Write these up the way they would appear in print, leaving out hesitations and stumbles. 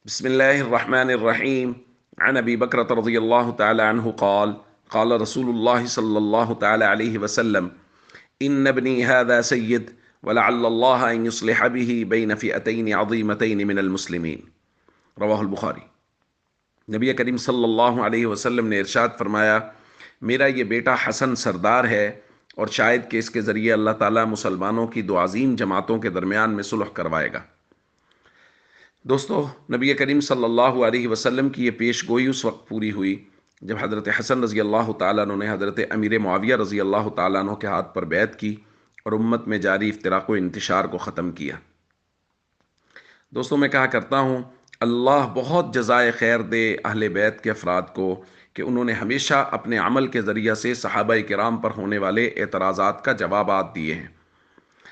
بسم الله الرحمن الرحيم. عن أبي بكرة رضي الله تعالى عنه قال رسول الله صلى الله تعالى عليه وسلم: إن ابني هذا سيد ولعل الله أن يصلح به بين فئتين عظيمتين من المسلمين. رواہ البخاری۔ نبی کریم صلی اللہ علیہ وسلم نے ارشاد فرمایا، میرا یہ بیٹا حسن سردار ہے اور شاید کہ اس کے ذریعے اللہ تعالیٰ مسلمانوں کی دو عظیم جماعتوں کے درمیان میں صلح کروائے گا۔ دوستو، نبی کریم صلی اللہ علیہ وسلم کی یہ پیش گوئی اس وقت پوری ہوئی جب حضرت حسن رضی اللہ تعالیٰ عنہ نے حضرت امیر معاویہ رضی اللہ تعالیٰ عنہ کے ہاتھ پر بیعت کی اور امت میں جاری افتراق و انتشار کو ختم کیا۔ دوستو، میں کہا کرتا ہوں، اللہ بہت جزائے خیر دے اہل بیت کے افراد کو کہ انہوں نے ہمیشہ اپنے عمل کے ذریعہ سے صحابہ کرام پر ہونے والے اعتراضات کا جوابات دیے ہیں۔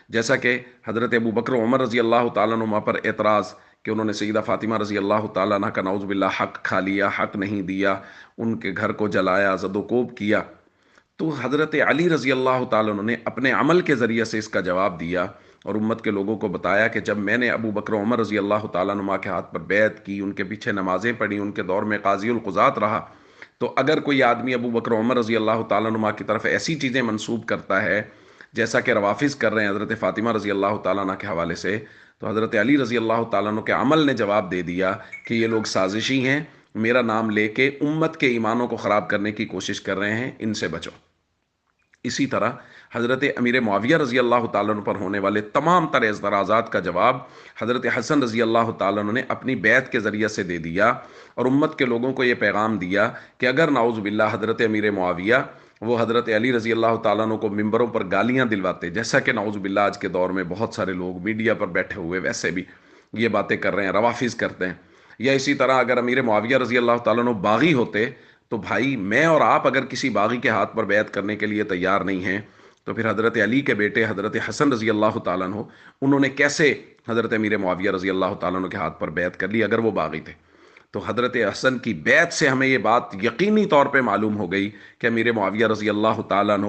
جیسا کہ حضرت ابو بکر و عمر رضی اللہ تعالیٰ عنہ پر اعتراض کہ انہوں نے سیدہ فاطمہ رضی اللہ تعالیٰ عنہ کا نعوذ باللہ حق کھا لیا، حق نہیں دیا، ان کے گھر کو جلایا، زد و کوب کیا، تو حضرت علی رضی اللہ تعالیٰ عنہ نے اپنے عمل کے ذریعے سے اس کا جواب دیا اور امت کے لوگوں کو بتایا کہ جب میں نے ابو بکر و عمر رضی اللہ تعالیٰ عنہ کے ہاتھ پر بیعت کی، ان کے پیچھے نمازیں پڑھی، ان کے دور میں قاضی القضات رہا، تو اگر کوئی آدمی ابو بکر و عمر رضی اللہ تعالیٰ عنہ کی طرف ایسی چیزیں منسوب کرتا ہے جیسا کہ روافظ کر رہے ہیں حضرت فاطمہ رضی اللہ تعالیٰ عنہ کے حوالے سے، تو حضرت علی رضی اللہ تعالیٰ عنہ کے عمل نے جواب دے دیا کہ یہ لوگ سازشی ہیں، میرا نام لے کے امت کے ایمانوں کو خراب کرنے کی کوشش کر رہے ہیں، ان سے بچو۔ اسی طرح حضرت امیر معاویہ رضی اللہ تعالیٰ عنہ پر ہونے والے تمام تر اعتراضات کا جواب حضرت حسن رضی اللہ تعالیٰ عنہ نے اپنی بیعت کے ذریعے سے دے دیا اور امت کے لوگوں کو یہ پیغام دیا کہ اگر نعوذ باللہ حضرت امیر معاویہ وہ حضرت علی رضی اللہ تعالیٰ عنہ کو ممبروں پر گالیاں دلواتے، جیسا کہ نعوذ باللہ آج کے دور میں بہت سارے لوگ میڈیا پر بیٹھے ہوئے ویسے بھی یہ باتیں کر رہے ہیں، روافظ کرتے ہیں، یا اسی طرح اگر امیر معاویہ رضی اللہ تعالیٰ عنہ باغی ہوتے تو بھائی میں اور آپ اگر کسی باغی کے ہاتھ پر بیعت کرنے کے لیے تیار نہیں ہیں تو پھر حضرت علی کے بیٹے حضرت حسن رضی اللہ تعالیٰ عنہ انہوں نے کیسے حضرت امیر معاویہ رضی اللہ تعالیٰ عنہ کے ہاتھ پر بیعت کر لی اگر وہ باغی تھے؟ تو حضرت حسن کی بیعت سے ہمیں یہ بات یقینی طور پہ معلوم ہو گئی کہ امیر معاویہ رضی اللہ تعالیٰ عنہ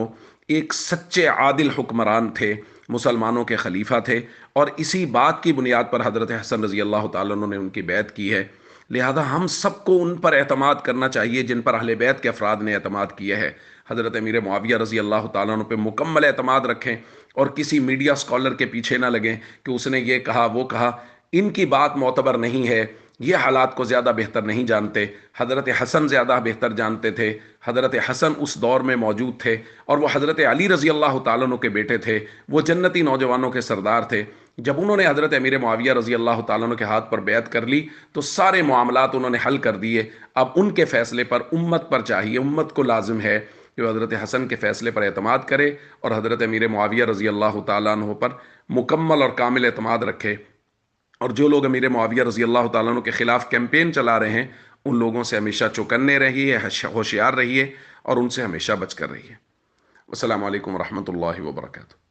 ایک سچے عادل حکمران تھے، مسلمانوں کے خلیفہ تھے، اور اسی بات کی بنیاد پر حضرت حسن رضی اللہ تعالیٰ عنہ نے ان کی بیعت کی ہے۔ لہذا ہم سب کو ان پر اعتماد کرنا چاہیے جن پر اہل بیت کے افراد نے اعتماد کیا ہے۔ حضرت امیر معاویہ رضی اللہ تعالیٰ عنہ پہ مکمل اعتماد رکھیں اور کسی میڈیا سکالر کے پیچھے نہ لگیں کہ اس نے یہ کہا وہ کہا، ان کی بات معتبر نہیں ہے، یہ حالات کو زیادہ بہتر نہیں جانتے، حضرت حسن زیادہ بہتر جانتے تھے، حضرت حسن اس دور میں موجود تھے اور وہ حضرت علی رضی اللہ تعالیٰ عنہ کے بیٹے تھے، وہ جنتی نوجوانوں کے سردار تھے۔ جب انہوں نے حضرت امیر معاویہ رضی اللہ تعالیٰ عنہ کے ہاتھ پر بیعت کر لی تو سارے معاملات انہوں نے حل کر دیے۔ اب ان کے فیصلے پر امت پر چاہیے، امت کو لازم ہے کہ وہ حضرت حسن کے فیصلے پر اعتماد کرے اور حضرت امیر معاویہ رضی اللہ تعالیٰ عنہ پر مکمل اور کامل اعتماد رکھے، اور جو لوگ امیر معاویہ رضی اللہ تعالیٰ عنہ کے خلاف کیمپین چلا رہے ہیں ان لوگوں سے ہمیشہ چوکنے رہیے، ہوشیار رہیے اور ان سے ہمیشہ بچ کر رہیے۔ السلام علیکم ورحمۃ اللہ وبرکاتہ۔